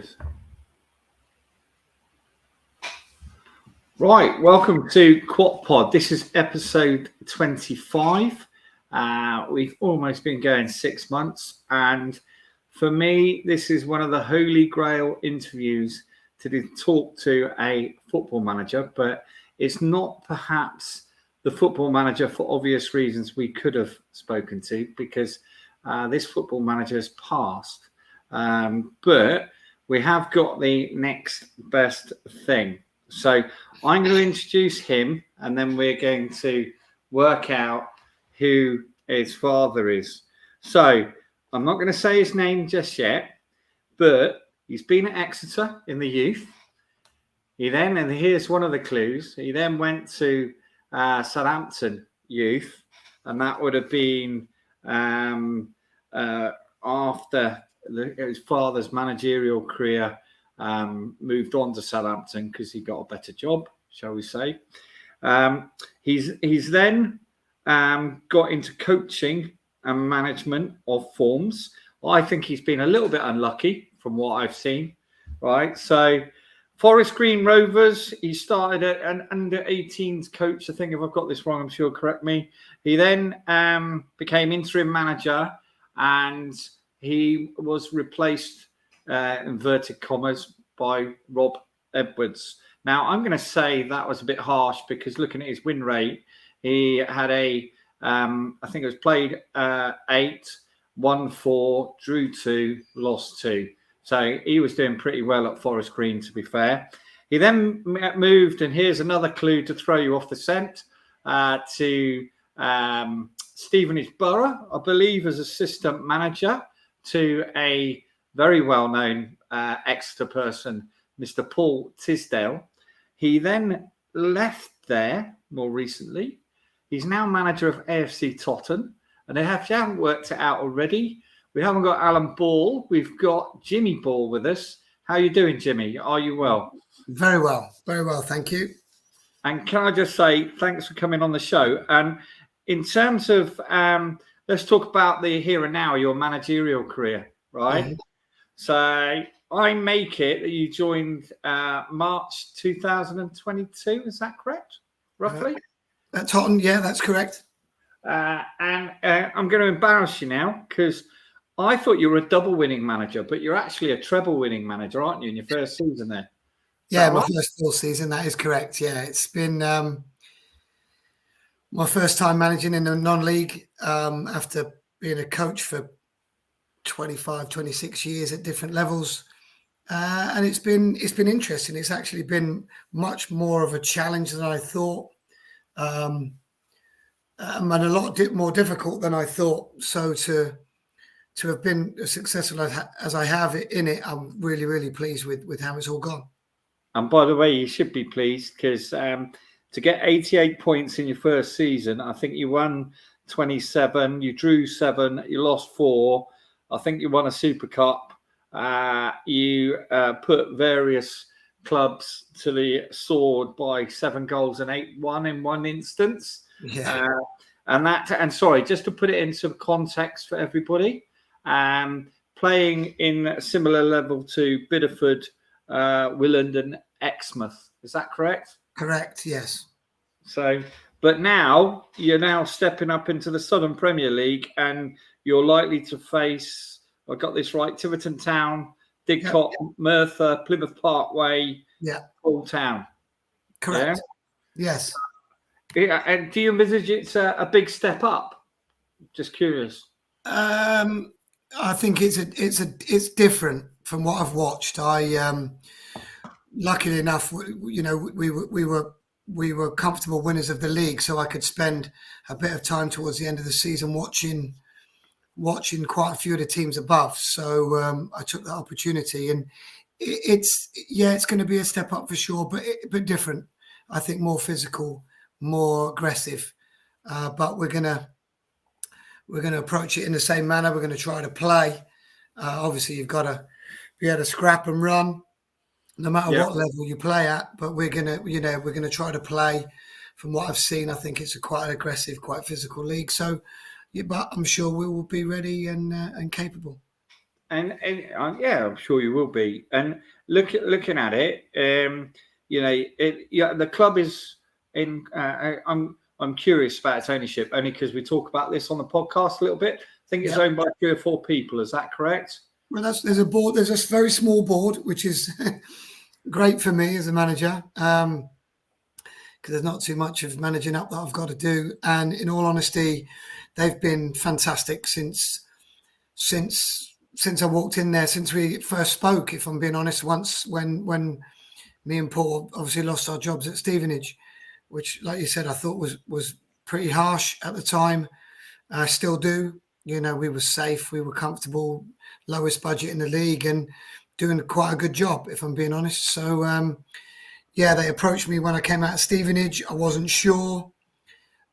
Cheers. Right, welcome to Quad Pod. This is episode 25. We've almost been going 6 months, and for me, this is one of the holy grail interviews to talk to a football manager, but it's not perhaps the football manager for obvious reasons we could have spoken to, because this football manager has passed. But we have got the next best thing. So I'm going to introduce him, and then we're going to work out who his father is. So I'm not going to say his name just yet, but he's been at Exeter in the youth. He then, and here's one of the clues, he then went to Southampton youth, and that would have been after his father's managerial career moved on to Southampton because he got a better job, shall we say. He's then got into coaching and management of forms. I think he's been a little bit unlucky from what I've seen, right? So Forest Green Rovers, he started at an under-18s coach. I think if I've got this wrong, I'm sure correct me. He then became interim manager, and he was replaced, inverted commas, by Rob Edwards. Now, I'm going to say that was a bit harsh because looking at his win rate, he had I think it was played 8, won 4, drew 2, lost 2. So he was doing pretty well at Forest Green, to be fair. He then moved, and here's another clue to throw you off the scent, to Stevenage Borough, I believe, as assistant manager to a very well-known Exeter person, Mr. Paul Tisdale. He then left there more recently. He's now manager of AFC Totton. And if you haven't worked it out already, we haven't got Alan Ball. We've got Jimmy Ball with us. How are you doing, Jimmy? Are you well? Very well. Very well, thank you. And can I just say thanks for coming on the show. And in terms of, let's talk about the here and now, your managerial career, right? Mm-hmm. So I make it that you joined March 2022. Is that correct, roughly? At Totton, yeah, that's correct. And I'm going to embarrass you now because I thought you were a double winning manager, but you're actually a treble winning manager, aren't you, in your first season there? Yeah, my first full season, that is correct. Yeah, it's been my first time managing in a non-league after being a coach for 25, 26 years at different levels. And it's been interesting. It's actually been much more of a challenge than I thought. And a lot more difficult than I thought. So to have been as successful as I have in it, I'm really, really pleased with how it's all gone. And by the way, you should be pleased because to get 88 points in your first season, I think you won 27, you drew 7, you lost 4. I think you won a Super Cup. You put various clubs to the sword by 7 goals and 8-1 in one instance. Yeah. And sorry, just to put it into context for everybody, playing in a similar level to Bideford, Willand and Exmouth. Is that correct? Correct, yes. So, but now you're stepping up into the Southern Premier League, and you're likely to face, I got this right, Tiverton Town, Didcot, Merthyr, Plymouth Parkway, Hull Town. Correct. Yeah? Yes. Yeah, and do you envisage it's a big step up? Just curious. I think it's different from what I've watched. I luckily enough, we were comfortable winners of the league, so I could spend a bit of time towards the end of the season watching quite a few of the teams above. So I took that opportunity, and it's going to be a step up for sure, but different. I think more physical, more aggressive, but we're gonna approach it in the same manner. We're going to try to play. Obviously, you've got to be able to scrap and run, no matter what level you play at. But we're gonna try to play. From what I've seen, I think it's a quite an aggressive, quite physical league. So, but I'm sure we will be ready and capable. Yeah, I'm sure you will be. And looking at it, the club is in. I'm curious about its ownership, only because we talk about this on the podcast a little bit. I think it's owned by 3 or 4 people. Is that correct? Well, there's a board. There's a very small board, which is great for me as a manager, because there's not too much of managing up that I've got to do. And in all honesty, they've been fantastic since I walked in there, since we first spoke. If I'm being honest, once when me and Paul obviously lost our jobs at Stevenage, which, like you said, I thought was pretty harsh at the time. I still do. We were safe, we were comfortable, lowest budget in the league, and doing quite a good job, if I'm being honest. So, they approached me when I came out of Stevenage. I wasn't sure,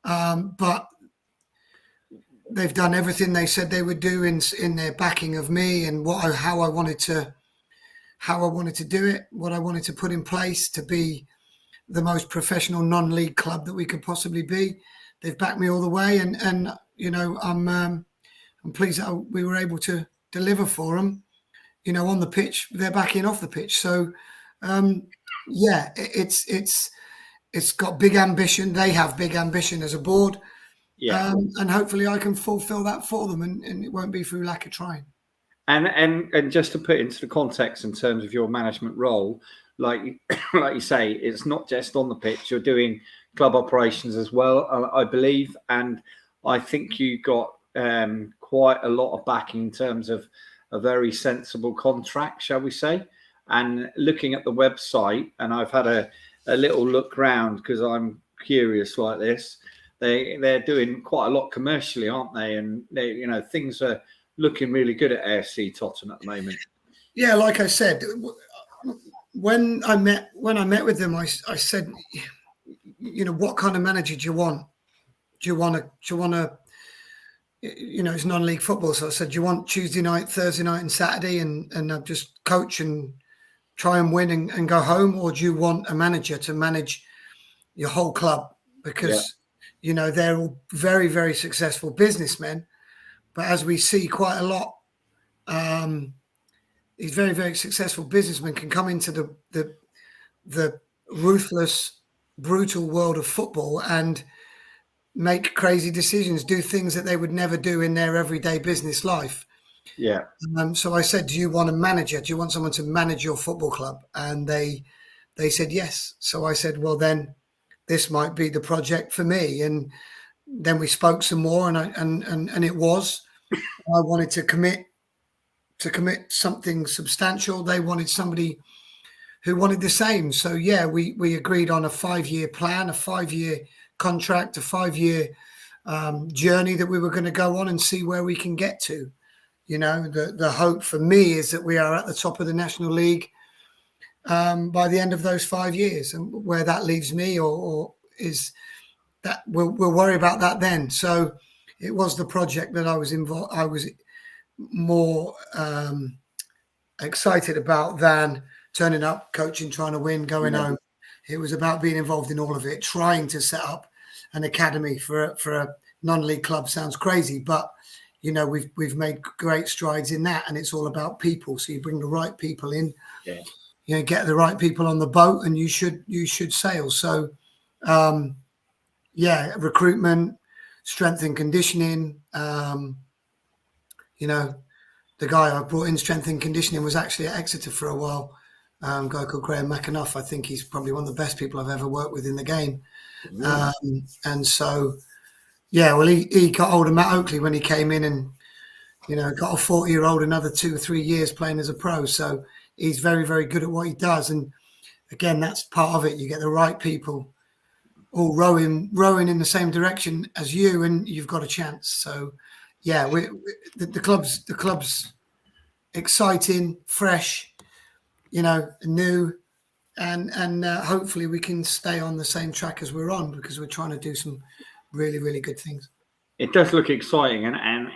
but they've done everything they said they would do in their backing of me and how I wanted to do it, what I wanted to put in place to be the most professional non-league club that we could possibly be. They've backed me all the way, and I'm pleased that we were able to deliver for them. On the pitch, they're backing off the pitch. So, it's got big ambition. They have big ambition as a board. Yeah. And hopefully I can fulfill that for them, and it won't be through lack of trying. And just to put into the context in terms of your management role, like you say, it's not just on the pitch. You're doing club operations as well, I believe, and I think you got quite a lot of backing in terms of a very sensible contract, shall we say. And looking at the website, and I've had a little look round because I'm curious like this. They're doing quite a lot commercially, aren't they? And things are looking really good at AFC Totton at the moment. Yeah, like I said, when I met with them, I said, what kind of manager do you want? Do you want to it's non-league football. So I said, do you want Tuesday night, Thursday night and Saturday and just coach and try and win and go home? Or do you want a manager to manage your whole club? Because, they're all very, very successful businessmen. But as we see quite a lot, these very, very successful businessmen can come into the ruthless, brutal world of football and make crazy decisions, do things that they would never do in their everyday business life. Yeah. So I said, do you want a manager? Do you want someone to manage your football club? And they said yes. So I said, well, then this might be the project for me. And then we spoke some more, and it was. I wanted to commit something substantial. They wanted somebody who wanted the same. So we agreed on a 5-year plan, a 5-year contract, a 5-year journey that we were going to go on and see where we can get to. The hope for me is that we are at the top of the National League by the end of those 5 years, and where that leaves me or is that we'll worry about that then. So it was the project that I was involved. I was more excited about than turning up, coaching, trying to win, going home. It was about being involved in all of it, trying to set up an academy for a non-league club. Sounds crazy, but we've made great strides in that, and it's all about people. So you bring the right people in, get the right people on the boat, and you should sail. So, recruitment, strength and conditioning. The guy I brought in strength and conditioning was actually at Exeter for a while. A guy called Graham McAnuff. I think he's probably one of the best people I've ever worked with in the game. And so, he got hold of Matt Oakley when he came in, and got a 40-year-old another 2 or 3 years playing as a pro. So he's very, very good at what he does. And again, that's part of it. You get the right people all rowing in the same direction as you, and you've got a chance. So the club's exciting, fresh, new, and hopefully we can stay on the same track as we're on, because we're trying to do some really, really good things. It does look exciting, and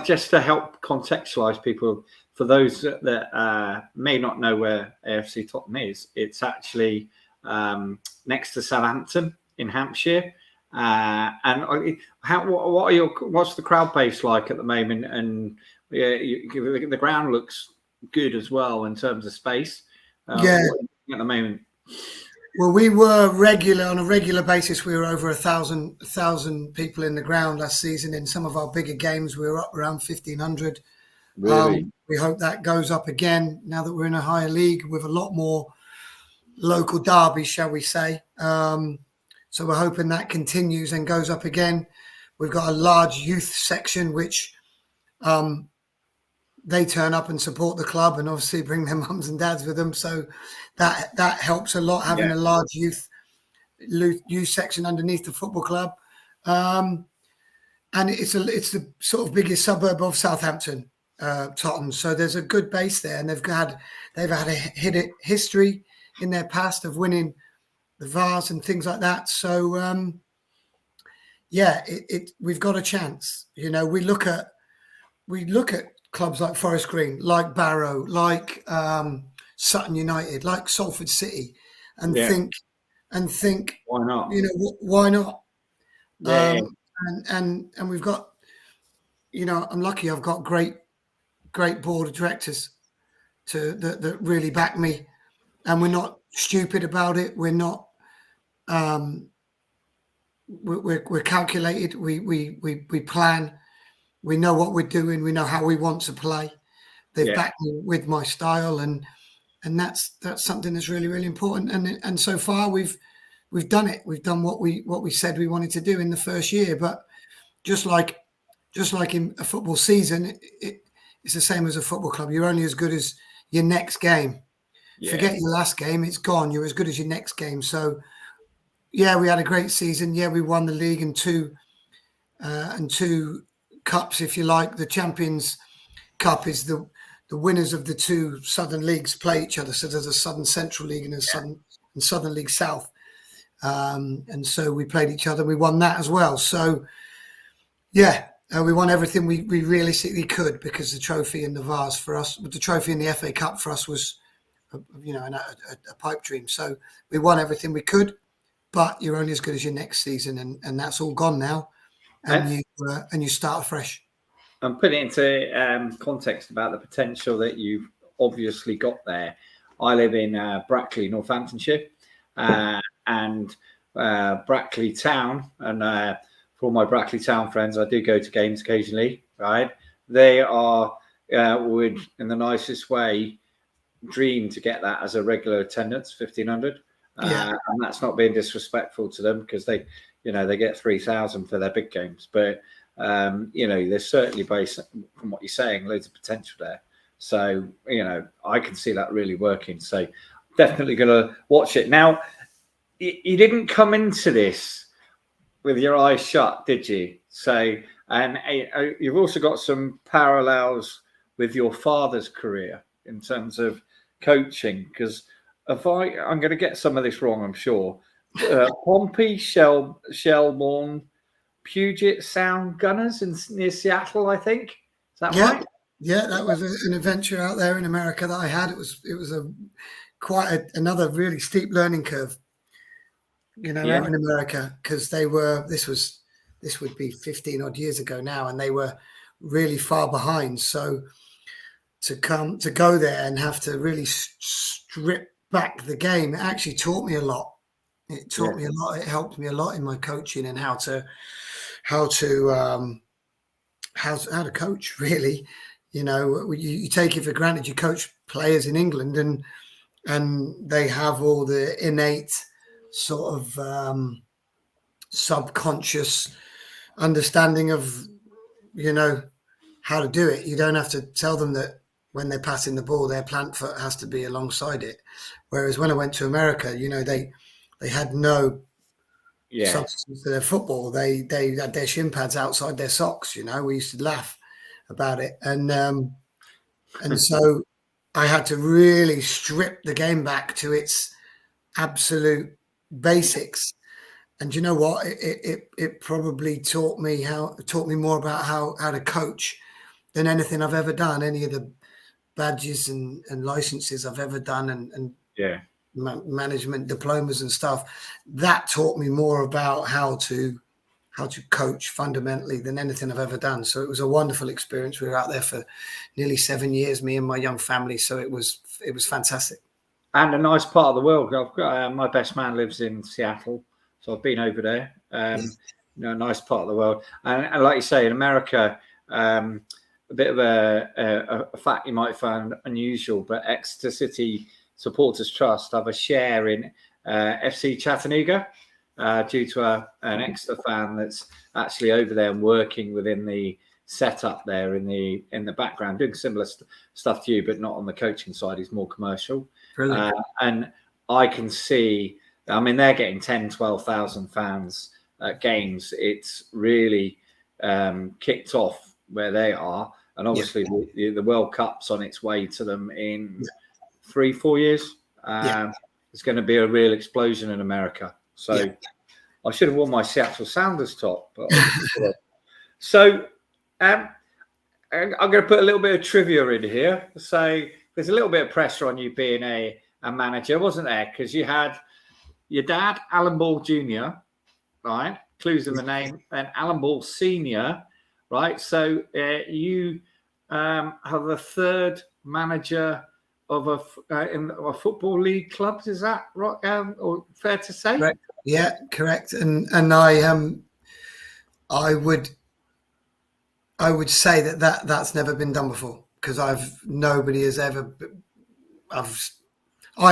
just to help contextualize people, for those that may not know where AFC Totton is, it's actually next to Southampton in Hampshire. And what's the crowd base like at the moment? And the ground looks good as well in terms of space. Yeah. At the moment. Well, we were on a regular basis. We were over 1,000 people in the ground last season. In some of our bigger games, we were up around 1,500. Really? We hope that goes up again now that we're in a higher league with a lot more local derbies, shall we say. So we're hoping that continues and goes up again. We've got a large youth section, which they turn up and support the club and obviously bring their mums and dads with them. So that helps a lot, having a large youth section underneath the football club. And it's the sort of biggest suburb of Southampton, Totton. So there's a good base there, and they've had a history in their past of winning the Vars and things like that. So we've got a chance. You know, we look at clubs like Forest Green, like Barrow, like Sutton United, like Salford City, and think, why not? You know, why not? Yeah. And we've got, you know, I'm lucky. I've got great board of directors that really back me, and we're not stupid about it. We're not. We're calculated. We plan. We know what we're doing. We know how we want to play. They've backed me with my style, and that's something that's really, really important. And so far we've done it. We've done what we said we wanted to do in the first year. But just like in a football season, it's the same as a football club. You're only as good as your next game. Yeah. Forget your last game; it's gone. You're as good as your next game. So, yeah, we had a great season. Yeah, we won the league and two cups, if you like. The Champions Cup is the winners of the two Southern leagues play each other. So there's a Southern Central League and a Southern League South. And so we played each other. We won that as well. So, yeah, we won everything we realistically could, because the trophy and the Vars for us, the trophy and the FA Cup for us was, a pipe dream. So we won everything we could, but you're only as good as your next season, and that's all gone now. And you start afresh. And put it into context about the potential that you've obviously got there. I live in Brackley, Northamptonshire, and Brackley Town. And for all my Brackley Town friends, I do go to games occasionally. Right? They are would, in the nicest way, dream to get that as a regular attendance, 1,500. And that's not being disrespectful to them, because they get 3,000 for their big games. But, there's certainly, based from what you're saying, loads of potential there. So, I can see that really working. So definitely going to watch it. Now, you didn't come into this with your eyes shut, did you? So, and you've also got some parallels with your father's career in terms of coaching, because I'm going to get some of this wrong, I'm sure. Pompey, Shelbourne, Puget Sound Gunners near Seattle, I think. Is that right? Yeah, that was an adventure out there in America that I had. It was another really steep learning curve, out in America, because this would be 15 odd years ago now, and they were really far behind. So to go there and have to really strip back the game, it actually taught me a lot. It taught me a lot. It helped me a lot in my coaching and how to coach, really. You take it for granted. You coach players in England, and they have all the innate sort of subconscious understanding of how to do it. You don't have to tell them that when they're passing the ball, their plant foot has to be alongside it. Whereas when I went to America, they had no substance to their football. They had their shin pads outside their socks. We used to laugh about it, and so I had to really strip the game back to its absolute basics. And you know what? It probably taught me more about how to coach than anything I've ever done. Any of the badges and licenses I've ever done, and management diplomas and stuff, that taught me more about how to coach fundamentally than anything I've ever done. So it was a wonderful experience. We were out there for nearly 7 years, me and my young family. So it was fantastic. And a nice part of the world. I've got my best man lives in Seattle, so I've been over there. A nice part of the world. And like you say, in America, a bit of a fact you might find unusual, but Exeter City Supporters Trust have a share in FC Chattanooga due to an Exeter fan that's actually over there and working within the setup there in the background, doing similar stuff to you, but not on the coaching side. He's more commercial. And I can see, I mean, they're getting 10, 12,000 fans at games. It's really kicked off where they are. And obviously the World Cup's on its way to them in 3-4 years. It's going to be a real explosion in America. So I should have worn my Seattle Sounders top. But so I'm going to put a little bit of trivia in here. So there's a little bit of pressure on you being a manager, wasn't there? Because you had your dad, Alan Ball Jr., right? Clues in the name. And Alan Ball Sr., right? So you are the third manager of in a football league clubs. Is that right? Or fair to say? Correct. Yeah, correct. And I would say that's never been done before, because I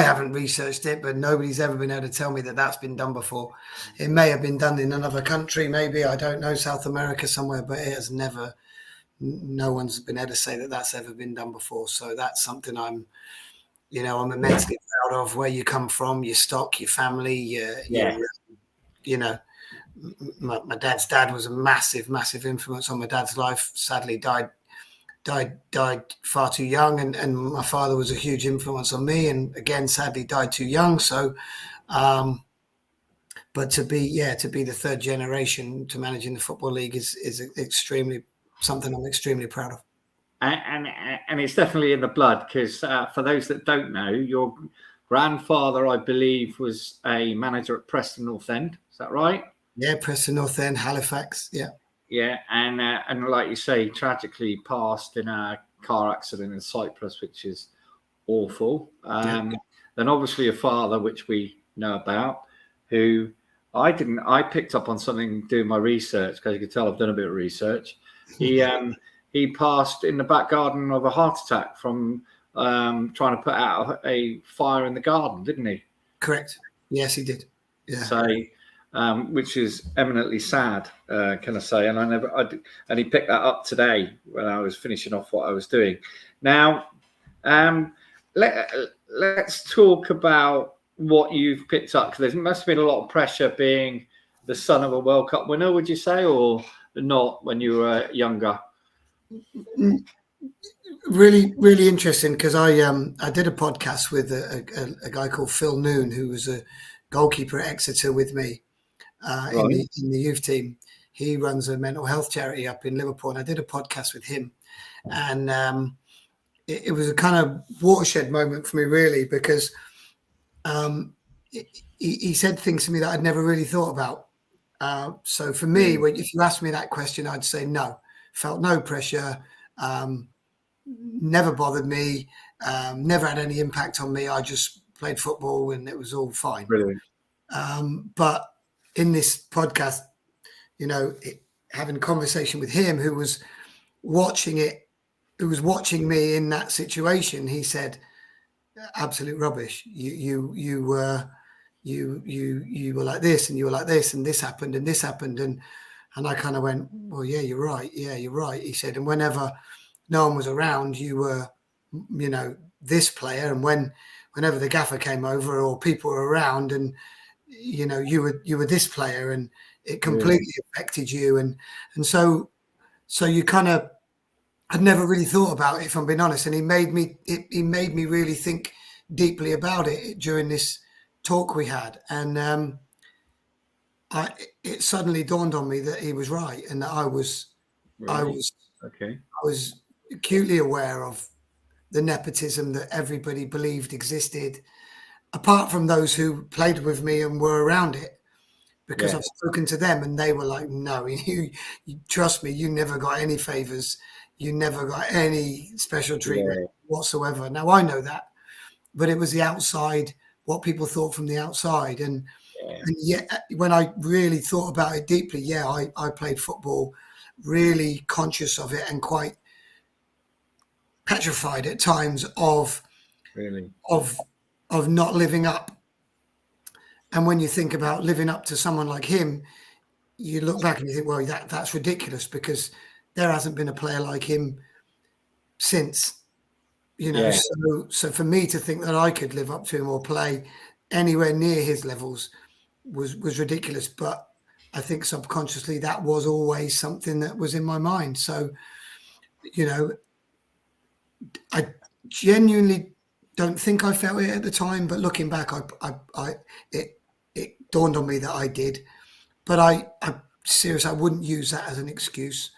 haven't researched it, but nobody's ever been able to tell me that that's been done before. It may have been done in another country, maybe, I don't know, South America somewhere, but it has never. No one's been able to say that that's ever been done before. So that's something I'm immensely proud of. Where you come from, your stock, your family, my dad's dad was a massive, massive influence on my dad's life. Sadly, died far too young, and my father was a huge influence on me, and again, sadly, died too young. So, but to be the third generation to managing the Football League is extremely something I'm extremely proud of. And it's definitely in the blood, because for those that don't know, your grandfather, I believe, was a manager at Preston North End. Is that right? Yeah, Preston North End, Halifax. Yeah. Yeah, and like you say, tragically passed in a car accident in Cyprus, which is awful. Then obviously your father, which we know about, who I picked up on something doing my research, because you can tell I've done a bit of research. He passed in the back garden of a heart attack from trying to put out a fire in the garden, didn't he? Correct. Yes, he did. Yeah. So, which is eminently sad, can I say? And he picked that up today when I was finishing off what I was doing. Now, let's talk about what you've picked up, because there must have been a lot of pressure being the son of a World Cup winner, would you say, or not when you were younger? Really, really interesting, because I did a podcast with a guy called Phil Noon, who was a goalkeeper at Exeter with me in the youth team. He runs a mental health charity up in Liverpool, and I did a podcast with him, and it was a kind of watershed moment for me, really, because he said things to me that I'd never really thought about. So for me, if you asked me that question, I'd say no. Felt no pressure, never bothered me, never had any impact on me. I just played football and it was all fine. Brilliant. But in this podcast, having a conversation with him, who was watching me in that situation, he said, absolute rubbish. You were like this, and you were like this, and this happened, and I kind of went, well, yeah, you're right. Yeah, you're right. He said, and whenever no one was around, you were, this player. And whenever the gaffer came over or people were around, and, you were this player, and it completely affected you. And so you kind of, I'd never really thought about it, if I'm being honest. And he made me really think deeply about it during this talk we had. And, it suddenly dawned on me that he was right, and that I was acutely aware of the nepotism that everybody believed existed, apart from those who played with me and were around it. because I've spoken to them and they were like, no, you trust me, you never got any favours. You never got any special treatment whatsoever. Now, I know that, but it was the outside, what people thought from the outside. And yet, when I really thought about it deeply, I played football really conscious of it and quite petrified at times of not living up. And when you think about living up to someone like him, you look back and you think, well, that's ridiculous, because there hasn't been a player like him since, So for me to think that I could live up to him or play anywhere near his levels was ridiculous. But I think subconsciously that was always something that was in my mind. So, I genuinely don't think I felt it at the time, but looking back, it dawned on me that I did. But I wouldn't use that as an excuse.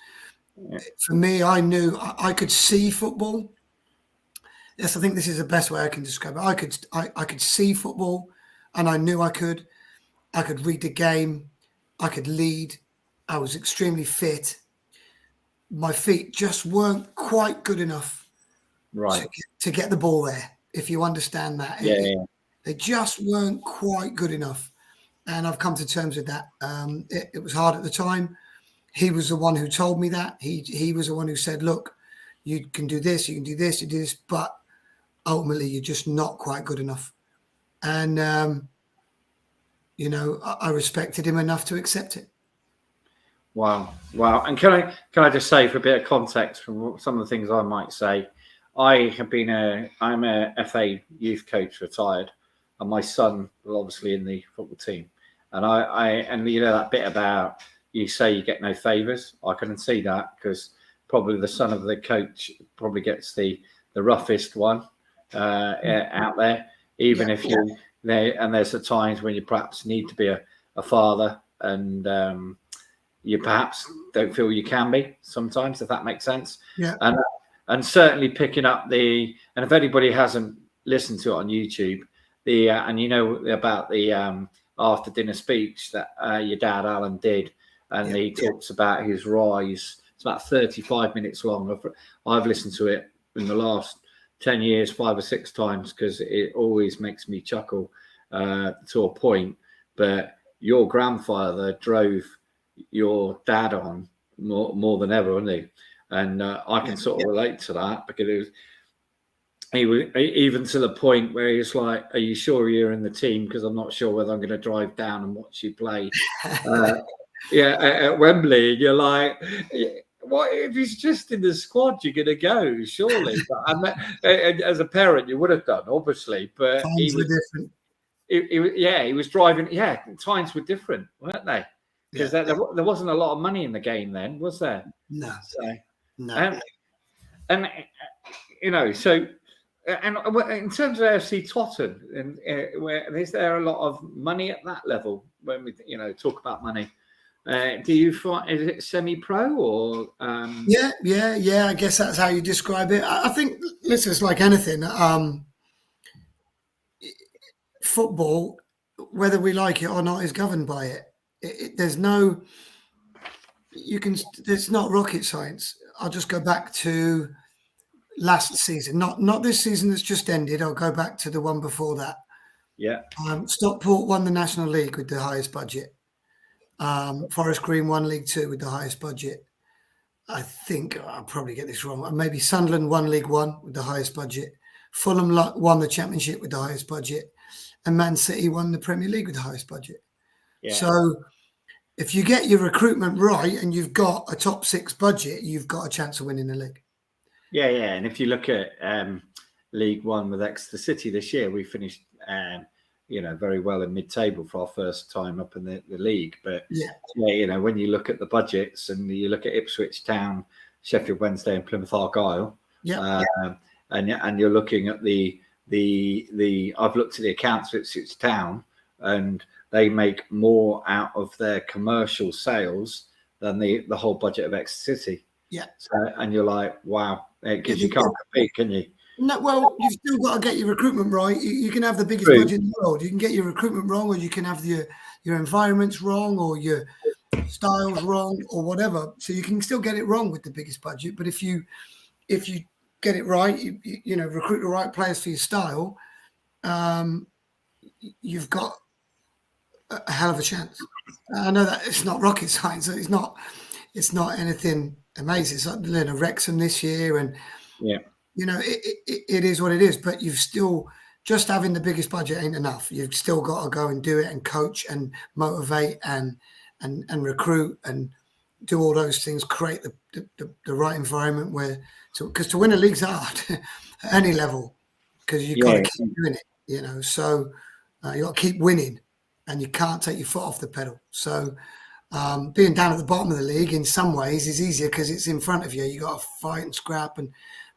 For me, I knew I could see football. Yes, I think this is the best way I can describe it. I could see football, and I knew I could. I could read the game. I could lead. I was extremely fit. My feet just weren't quite good enough to get the ball there, if you understand that. They just weren't quite good enough. And I've come to terms with that. It was hard at the time. He was the one who told me that. He was the one who said, look, you can do this, you can do this, you do this, but ultimately you're just not quite good enough. And, I respected him enough to accept it. Wow. And can I just say, for a bit of context from some of the things I might say, I'm a FA youth coach, retired, and my son was obviously in the football team. And and that bit about you say you get no favours, I can see that, because probably the son of the coach probably gets the roughest one out there, even if you there. And there's the times when you perhaps need to be a father, and you perhaps don't feel you can be sometimes, if that makes sense. Yeah. And certainly picking up and if anybody hasn't listened to it on YouTube, and about the after dinner speech that your dad Alan did, and he talks about his rise. It's about 35 minutes long. I've listened to it in the last 10 years 5 or 6 times, because it always makes me chuckle to a point. But your grandfather drove your dad on more than ever, wasn't he? And I can sort of relate to that, because he was even to the point where he was like, "Are you sure you're in the team? Because I'm not sure whether I'm going to drive down and watch you play." At Wembley. You're like, what if he's just in the squad? You're going to go, surely. But as a parent, you would have done, obviously. But times were different. He was driving. Yeah, times were different, weren't they? Because there wasn't a lot of money in the game then, was there? No. So, no. So. And in terms of AFC Totton, is there a lot of money at that level when we, talk about money? Do you find, is it semi-pro or? Yeah. I guess that's how you describe it. I think, listen, it's like anything. Football, whether we like it or not, is governed by it. There's no. It's not rocket science. I'll just go back to last season, not this season that's just ended. I'll go back to the one before that. Yeah. Stockport won the National League with the highest budget. Forest Green won League Two with the highest budget. I think I'll probably get this wrong. Maybe Sunderland won League One with the highest budget. Fulham won the Championship with the highest budget. And Man City won the Premier League with the highest budget. Yeah. So if you get your recruitment right and you've got a top 6 budget, you've got a chance of winning the league. Yeah. And if you look at League One with Exeter City this year, we finished, very well in mid-table for our first time up in the league. But when you look at the budgets and you look at Ipswich Town, Sheffield Wednesday, and Plymouth Argyle, and you're looking at the I've looked at the accounts of Ipswich Town, and they make more out of their commercial sales than the whole budget of Exeter City. Yeah. So, and you're like, wow, because you can't compete, can you? No, well, you've still got to get your recruitment right. You can have the biggest True. budget in the world. You can get your recruitment wrong, or you can have your environments wrong, or your styles wrong, or whatever. So you can still get it wrong with the biggest budget. But if you get it right, you know, recruit the right players for your style, you've got a hell of a chance. I know that it's not rocket science. It's not anything amazing. It's like, you know, Wrexham this year, and Yeah. you know, it is what it is, but you've still, just having the biggest budget ain't enough. You've still got to go and do it and coach and motivate and recruit and do all those things, create the right environment because to win a league's hard at any level, because you've got to keep doing it, you know, so you got to keep winning and you can't take your foot off the pedal. So being down at the bottom of the league in some ways is easier because it's in front of you. You got to fight and scrap,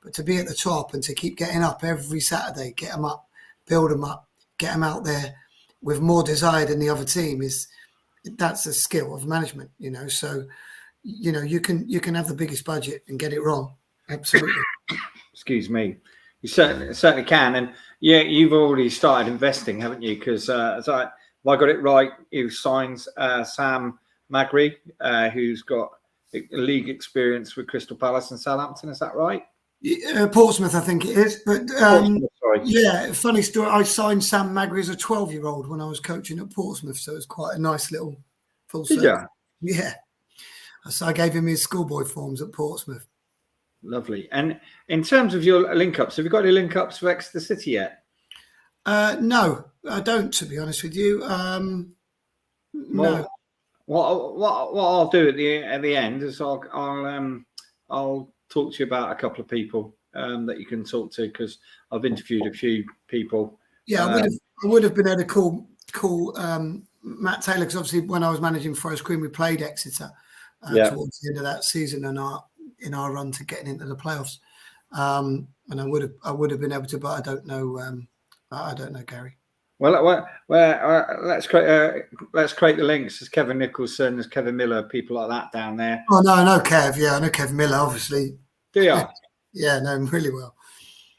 but to be at the top and to keep getting up every Saturday, get them up, build them up, get them out there with more desire than the other team that's a skill of management, you know. So, you know, you can have the biggest budget and get it wrong. Absolutely. Excuse me. You certainly can, and yeah, you've already started investing, haven't you? Because if I got it right, you signed Sam Magri, who's got league experience with Crystal Palace and Southampton. Is that right? Portsmouth, I think it is. But sorry. Yeah, funny story. I signed Sam Magri as a 12-year-old when I was coaching at Portsmouth, so it was quite a nice little full circle. Yeah. So I gave him his schoolboy forms at Portsmouth. Lovely. And in terms of your link-ups, have you got any link-ups for Exeter City yet? No, I don't, to be honest with you. No. What I'll do at the end is I'll talk to you about a couple of people that you can talk to, because I've interviewed a few people. Yeah, I would have been able to call Matt Taylor, because obviously when I was managing Forest Green, we played Exeter towards the end of that season in our run to getting into the playoffs. And I would have been able to, but I don't know, Gary. Well, let's create the links. There's Kevin Nicholson, there's Kevin Miller, people like that down there. Oh no, I know Kev. Yeah, I know Kev Miller, obviously. Do you? Yeah, know him really well.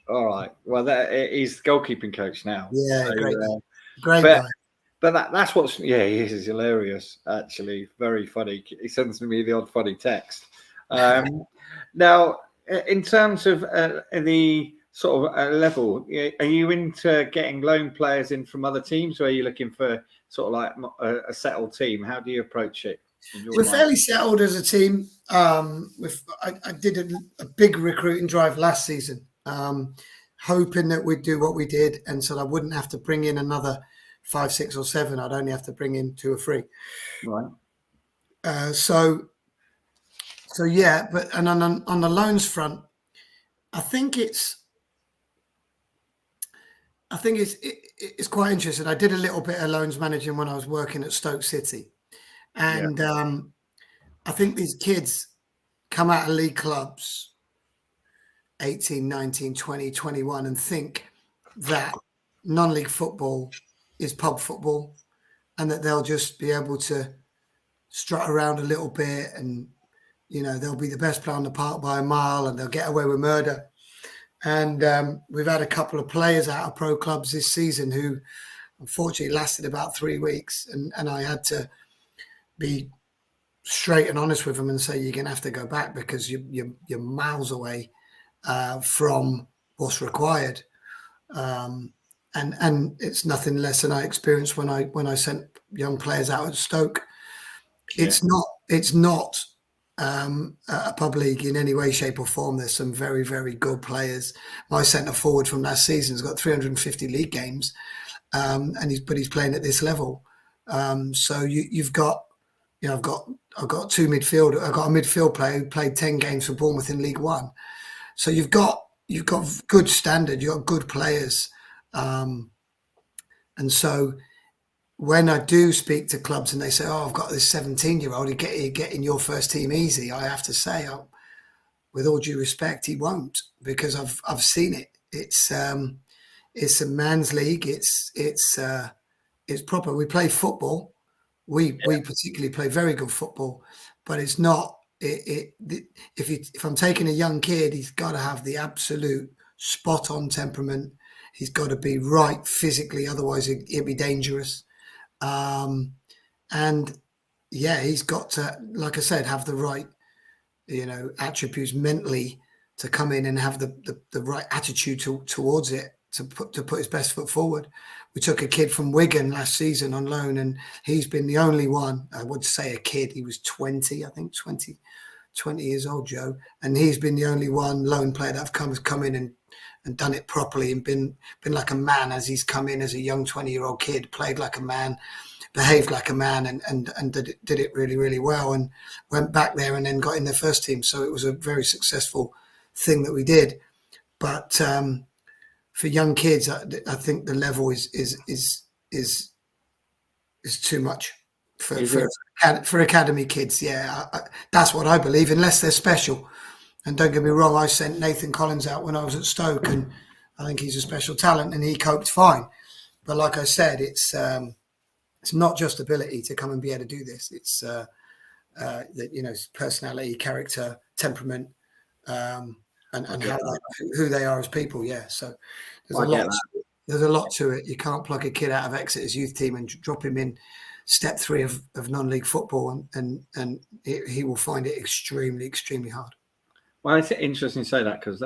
All right. Well, he's the goalkeeping coach now. Yeah, so, great guy. But that's what's he is hilarious. Actually, very funny. He sends me the odd funny text. Now, in terms of the sort of level, are you into getting loan players in from other teams, or are you looking for sort of like a settled team? How do you approach it? We're fairly settled as a team. I did a big recruiting drive last season, hoping that we'd do what we did, and so I wouldn't have to bring in another 5, 6, or 7. I'd only have to bring in 2 or 3. Right. So yeah, but and on the loans front, I think it's quite interesting. I did a little bit of loans managing when I was working at Stoke City, and I think these kids come out of league clubs 18, 19, 20, 21 and think that non-league football is pub football, and that they'll just be able to strut around a little bit, and you know, they'll be the best player on the park by a mile, and they'll get away with murder. And we've had a couple of players out of pro clubs this season who unfortunately lasted about 3 weeks, and I had to be straight and honest with them and say, you're going to have to go back, because you're miles away from what's required. And it's nothing less than I experienced when I sent young players out at Stoke. It's not a pub league in any way, shape, or form. There's some very, very good players. My centre forward from last season has got 350 league games, and he's playing at this level. So you've got, you know, I've got 2 midfield. I've got a midfield player who played 10 games for Bournemouth in League One. So you've got good standard. You've got good players, and so when I do speak to clubs and they say, "Oh, I've got this 17-year-old, you get in your first team easy," I have to say, with all due respect, he won't, because I've seen it. It's a man's league. It's proper. We play football. We particularly play very good football, but it's not. If I'm taking a young kid, he's got to have the absolute spot on temperament. He's got to be right physically, otherwise it'd be dangerous. And yeah, he's got to, like I said, have the right, attributes mentally to come in and have the right attitude towards it, to put his best foot forward. We took a kid from Wigan last season on loan, and he's been the only one. I would say a kid. He was 20, I think 20 years old, Joe, and he's been the only one loan player that have come in and done it properly and been like a man as he's come in as a young 20-year-old kid, played like a man, behaved like a man, and did it really, really well, and went back there and then got in their first team. So it was a very successful thing that we did. But for young kids, I think the level is too much for academy kids. Yeah, that's what I believe, unless they're special. And don't get me wrong, I sent Nathan Collins out when I was at Stoke, and I think he's a special talent, and he coped fine. But like I said, it's not just ability to come and be able to do this. It's personality, character, temperament, and who they are as people. Yeah, so there's a lot to it. You can't pluck a kid out of Exeter's youth team and drop him in step 3 of non-league football, and he will find it extremely, extremely hard. Well, it's interesting to say that, because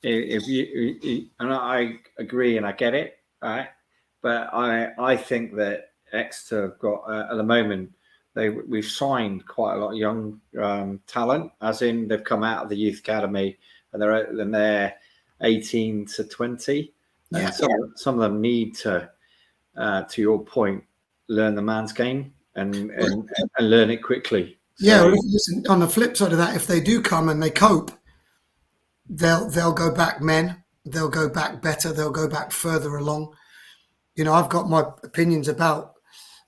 if you and I agree and I get it, right? But I think that Exeter have got at the moment we've signed quite a lot of young talent, as in they've come out of the youth academy and they're 18 to 20. Yeah. Some of them need to your point, learn the man's game and learn it quickly. So, yeah, listen, on the flip side of that, if they do come and they cope, they'll go back men. They'll go back better. They'll go back further along. I've got my opinions about.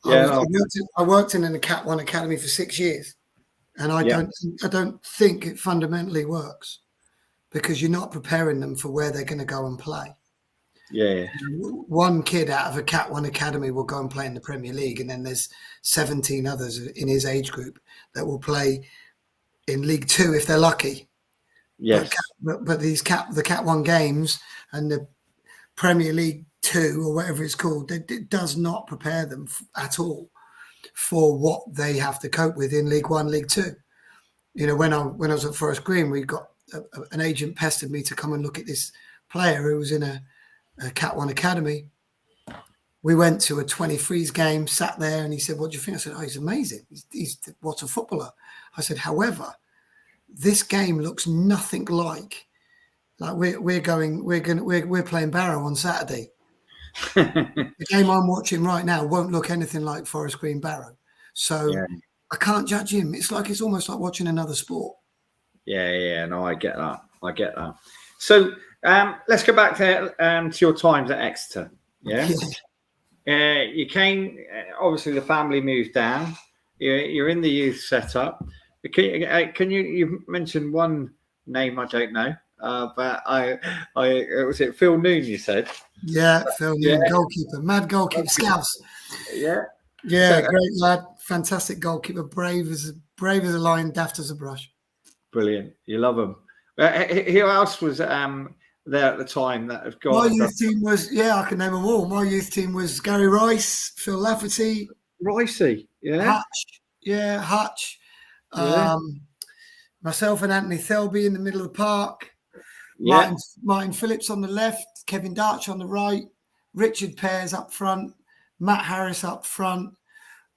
I worked in a Cat 1 academy for 6 years, and I don't think it fundamentally works, because you're not preparing them for where they're going to go and play. Yeah. One kid out of a Cat 1 academy will go and play in the Premier League, and then there's 17 others in his age group that will play in League 2 if they're lucky. Yes. But the Cat 1 games and the Premier League 2 or whatever it's called, it does not prepare them at all for what they have to cope with in League 1, League 2. When I was at Forest Green, we got an agent pestered me to come and look at this player who was in a Cat 1 academy. We went to a 23s game, sat there, and he said, "What do you think?" I said, "Oh, he's amazing. He's what a footballer." I said, "However, this game looks nothing like we're playing Barrow on Saturday. The game I'm watching right now won't look anything like Forest Green Barrow. So I can't judge him. It's almost like watching another sport." Yeah. No, I get that. So let's go back to your times at Exeter. Yeah. You came. Obviously, the family moved down. You're in the youth setup. Can you mention one name I don't know? But was it Phil Noon? You said. Yeah, Phil Noon, goalkeeper, mad goalkeeper, Scouts. Yeah, great lad, fantastic goalkeeper, brave as a lion, daft as a brush. Brilliant, you love him. Who else was there at the time that have got? My youth team was I can name them all. My youth team was Gary Rice, Phil Lafferty, Ricey, Hutch. Myself and Anthony Thelby in the middle of the park. Martin Phillips on the left, Kevin Darch on the right, Richard Pears up front, Matt Harris up front.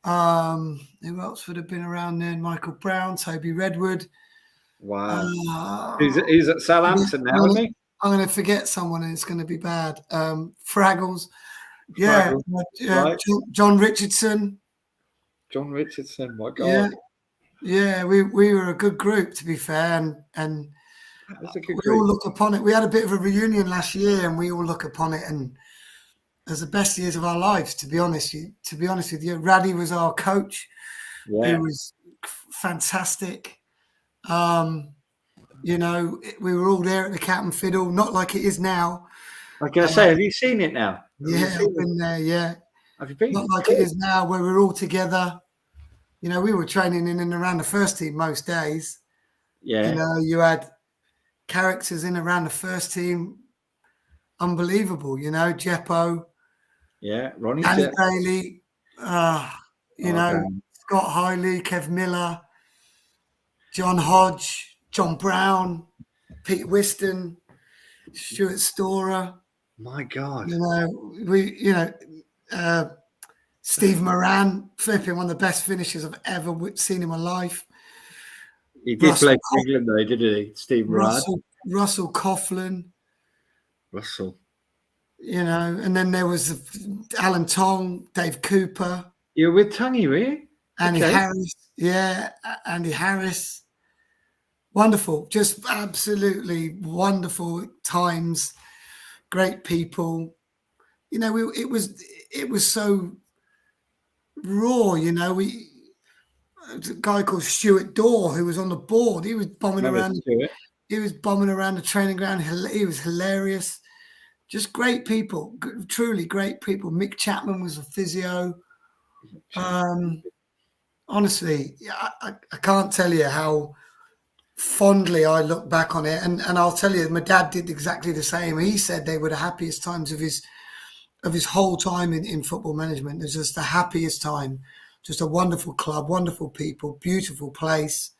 Who else would have been around then? Michael Brown, Toby Redwood. Wow. He's at Southampton now, isn't he? I'm going to forget someone and it's going to be bad. Fraggles. Yeah. Right. John Richardson. John Richardson, my God. Yeah, we were a good group, to be fair, and we all look upon it. We had a bit of a reunion last year, and we all look upon it and as the best years of our lives. To be honest with you, Raddy was our coach. He was fantastic. We were all there at the Cat and Fiddle, not like it is now. I was going to say, have you seen it now? I've been there. Yeah, have you been? Not like it is now, where we're all together. We were training in and around the first team most days. Yeah. You had characters in around the first team, unbelievable. Jeppo, Ronnie Danny Jep. Bailey, Damn. Scott Hiley, Kev Miller, John Hodge, John Brown, Pete Whiston, Stuart Storer. My God. Steve Moran, flipping one of the best finishers I've ever seen in my life. He did play for England, though, didn't he? Steve Moran. Russell Coughlin. Russell. And then there was Alan Tong, Dave Cooper. You were with Tongy, were you? Andy Harris. Yeah, Andy Harris. Wonderful. Just absolutely wonderful times. Great people. It was so raw, a guy called Stuart Dorr who was on the board. He was bombing around. He was bombing around the training ground. He was hilarious. Just great people, truly great people. Mick Chapman was a physio. Honestly, I can't tell you how fondly I look back on it. And I'll tell you, my dad did exactly the same. He said they were the happiest times of his whole time in football management. It was just the happiest time. Just a wonderful club, wonderful people, beautiful place.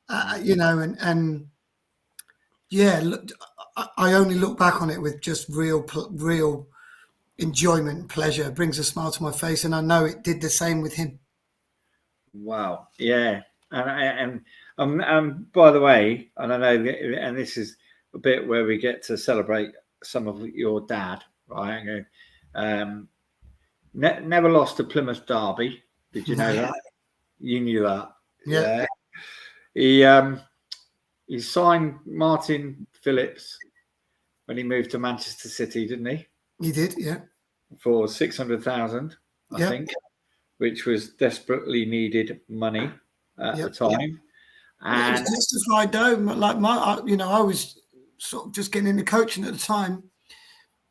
Look, I only look back on it with just real enjoyment and pleasure. It brings a smile to my face, and I know it did the same with him. Wow. Yeah. And by the way, and I know, and this is a bit where we get to celebrate some of your dad, right? Never lost to Plymouth Derby. Did you know that? You knew that. Yeah. He signed Martin Phillips when he moved to Manchester City, didn't he? He did, yeah. For 600,000, I think, which was desperately needed money at the time. And it was justified though. Like I was sort of just getting into coaching at the time,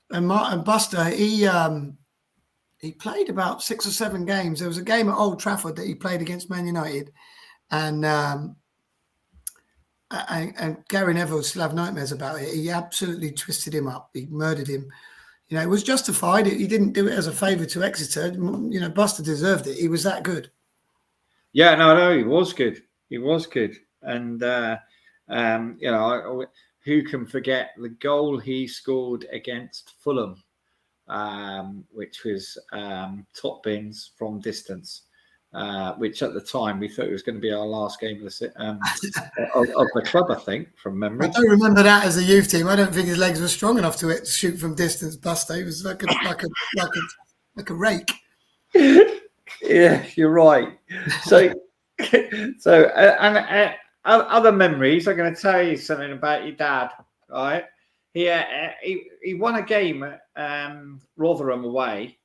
and Buster, he played about 6 or 7 games. There was a game at Old Trafford that he played against Man United, and Gary Neville still have nightmares about it. He absolutely twisted him up. He murdered him. It was justified. He didn't do it as a favour to Exeter. Buster deserved it. He was that good. Yeah, no, he was good. He was good. And, who can forget the goal he scored against Fulham, which was top bins from distance, which at the time we thought it was going to be our last game of the club, I think, from memory. I don't remember that as a youth team. I don't think his legs were strong enough to shoot from distance, Buster. He was like a rake. Yeah, you're right. So other memories. I'm going to tell you something about your dad. Right? He won a game at Rotherham away,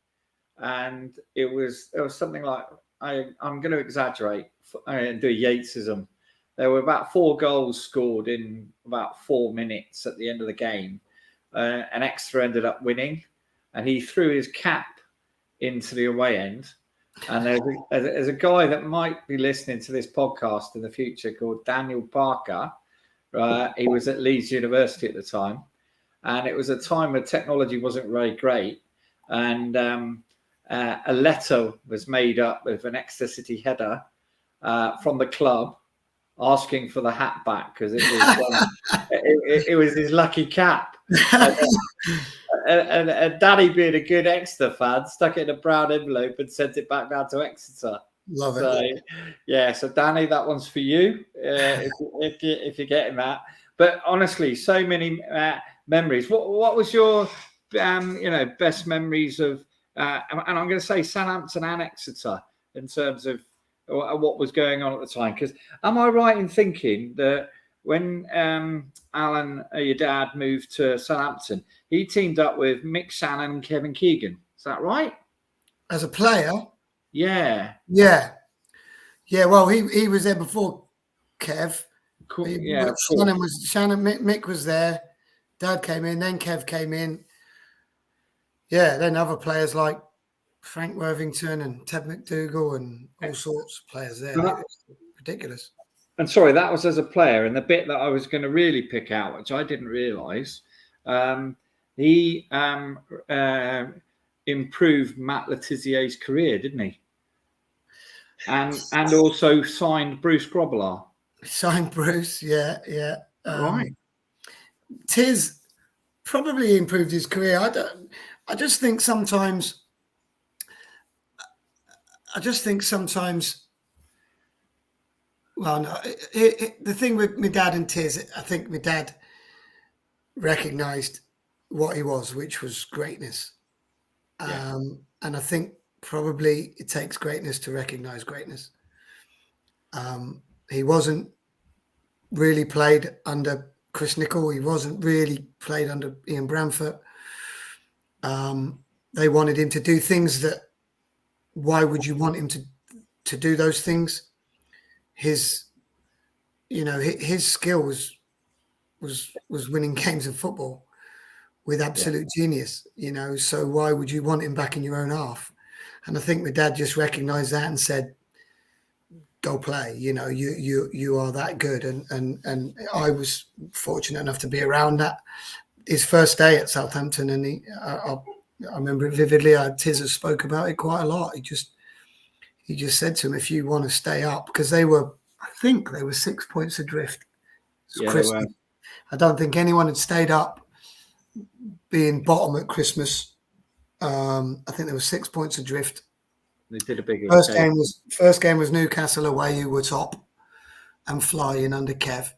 and it was something like, I'm going to exaggerate and do a Yatesism. There were about 4 goals scored in about 4 minutes at the end of the game, and Exeter ended up winning, and he threw his cap into the away end. And there's a guy that might be listening to this podcast in the future called Daniel Parker. He was at Leeds University at the time, and it was a time where technology wasn't very great, and a letter was made up with an Exeter City header from the club asking for the hat back because it was his lucky cap. And Danny, being a good Exeter fan, stuck it in a brown envelope and sent it back down to Exeter. Love it. So Danny, that one's for you if you're getting that. But honestly, so many memories. What was your best memories of? And I'm going to say Southampton and Exeter in terms of what was going on at the time. Because am I right in thinking that when Alan, your dad, moved to Southampton, he teamed up with Mick Shannon and Kevin Keegan? Is that right? As a player? Yeah. Yeah. Well, he was there before Kev. Cool. Mick was there. Dad came in, then Kev came in. Yeah, then other players like Frank Worthington and Ted McDougall and all sorts of players there. It was ridiculous. And sorry, that was as a player. And the bit that I was going to really pick out, which I didn't realise, he improved Matt Letizier's career, didn't he? And also signed Bruce Grobbelaar. Signed Bruce, yeah. Right. Tiz probably improved his career. I just think sometimes. Well, no. The thing with my dad and Tiz, I think my dad recognised what he was, which was greatness. Yeah. And I think probably it takes greatness to recognise greatness. He wasn't really played under Chris Nicholl. He wasn't really played under Ian Branfoot. They wanted him to do things that, why would you want him to do those things? His skill was winning games of football with absolute genius, so why would you want him back in your own half? And I think my dad just recognised that and said, go play, you are that good. And I was fortunate enough to be around that his first day at Southampton, and I remember it vividly. Tiz has spoke about it quite a lot. He just said to him, if you want to stay up, because I think they were 6 points adrift. Yeah, they were. I don't think anyone had stayed up being bottom at Christmas. I think there were 6 points adrift. They did a big first game was Newcastle away, who were top and flying under Kev.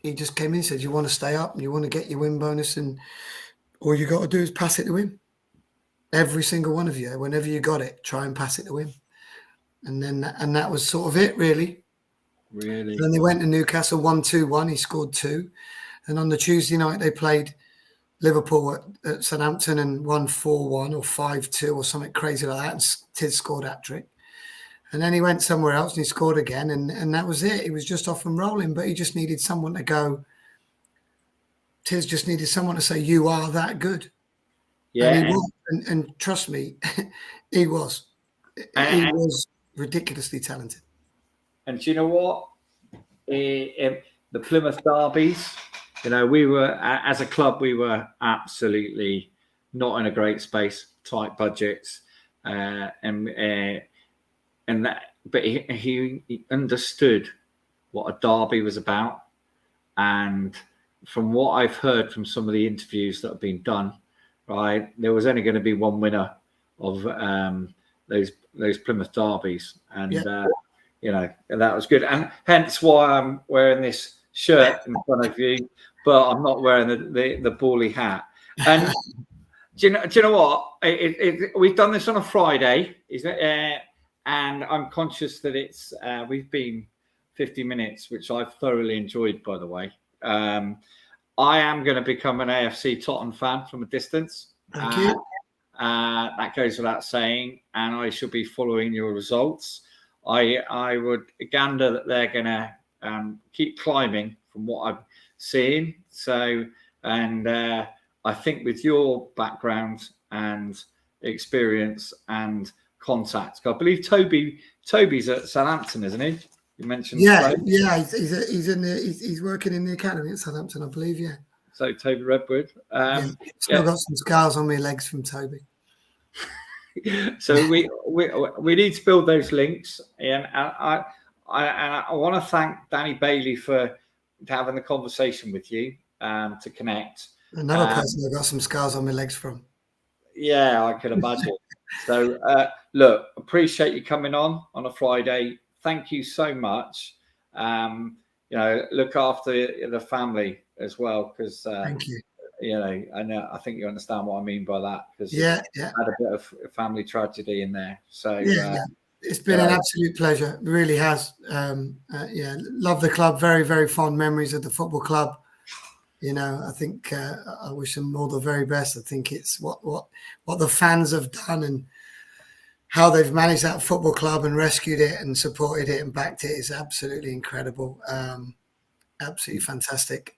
He just came in and said, you want to stay up and you want to get your win bonus, and all you got to do is pass it to him. Every single one of you, whenever you got it, try and pass it to him. And that was sort of it, really. Really. Then they went to Newcastle, 1-2-1. He scored 2. And on the Tuesday night, they played Liverpool at Southampton and won 4-1 or 5-2 or something crazy like that. And Tiz scored hat-trick. And then he went somewhere else and he scored again. And that was it. He was just off and rolling, but he just needed someone to go. Tiz just needed someone to say, you are that good. Yeah. And he was. And trust me, he was. He was ridiculously talented. And do you know what? The Plymouth derbies, we were, as a club, we were absolutely not in a great space, tight budgets, but he understood what a derby was about. And from what I've heard from some of the interviews that have been done, right, there was only going to be one winner of those Plymouth derbies, and that was good, and hence why I'm wearing this shirt in front of you, but I'm not wearing the bally hat. And do you know what? We've done this on a Friday, isn't it? And I'm conscious that we've been 50 minutes, which I've thoroughly enjoyed, by the way. I am going to become an AFC Totton fan from a distance. Thank you. That goes without saying, and I shall be following your results. I would gander that they're going to keep climbing from what I'm seeing. So, and I think with your background and experience and contacts, I believe Toby's at Southampton, isn't he? You mentioned. Yeah. He's working in the academy at Southampton, I believe. Yeah. So Toby Redwood. Still got some scars on my legs from Toby. So we need to build those links, and I want to thank Danny Bailey for having the conversation with you to connect. Another person I got some scars on my legs from. Yeah, I can imagine. So look, appreciate you coming on a Friday. Thank you so much. Look after the family as well, because thank you. I think you understand what I mean by that, because had a bit of family tragedy in there. So it's been an absolute pleasure. It really has. Love the club. Very, very fond memories of the football club. I think I wish them all the very best. I think it's what the fans have done and how they've managed that football club and rescued it and supported it and backed it is absolutely incredible. Absolutely fantastic.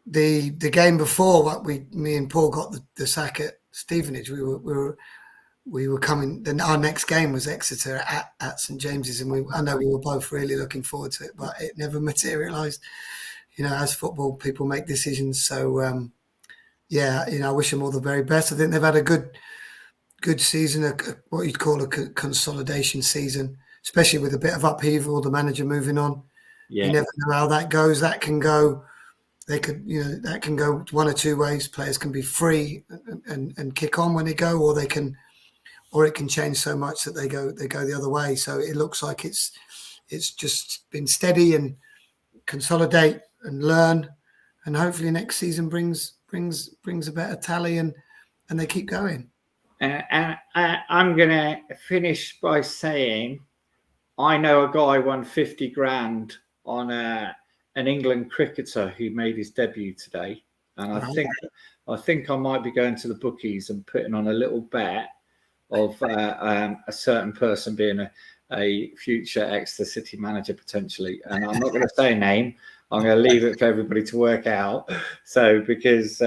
The game before, me and Paul got the sack at Stevenage. We we were coming. Then our next game was Exeter at St James's, and I know we were both really looking forward to it, but it never materialised. As football people make decisions. So I wish them all the very best. I think they've had a good season, what you'd call a consolidation season, especially with a bit of upheaval, the manager moving on. Yeah. You never know how that goes. That can go. That can go one or two ways. Players can be free and kick on when they go, or it can change so much that they go the other way. So it looks like it's just been steady and consolidate and learn, and hopefully next season brings a better tally and they keep going. And I'm going to finish by saying I know a guy won 50 grand on an England cricketer who made his debut today. And I think I might be going to the bookies and putting on a little bet of a certain person being a future Exeter City manager potentially. And I'm not going to say a name. I'm going to leave it for everybody to work out. So because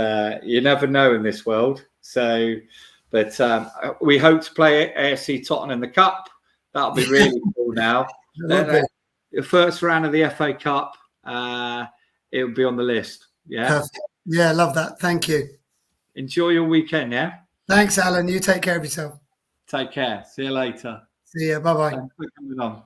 you never know in this world. So, but we hope to play AFC Totton in the Cup. That'll be really cool now. The first round of the FA Cup, it will be on the list. Yeah. Perfect. Yeah, I love that. Thank you. Enjoy your weekend, yeah? Thanks, Alan. You take care of yourself. Take care. See you later. See you. Bye-bye. Thanks for coming on.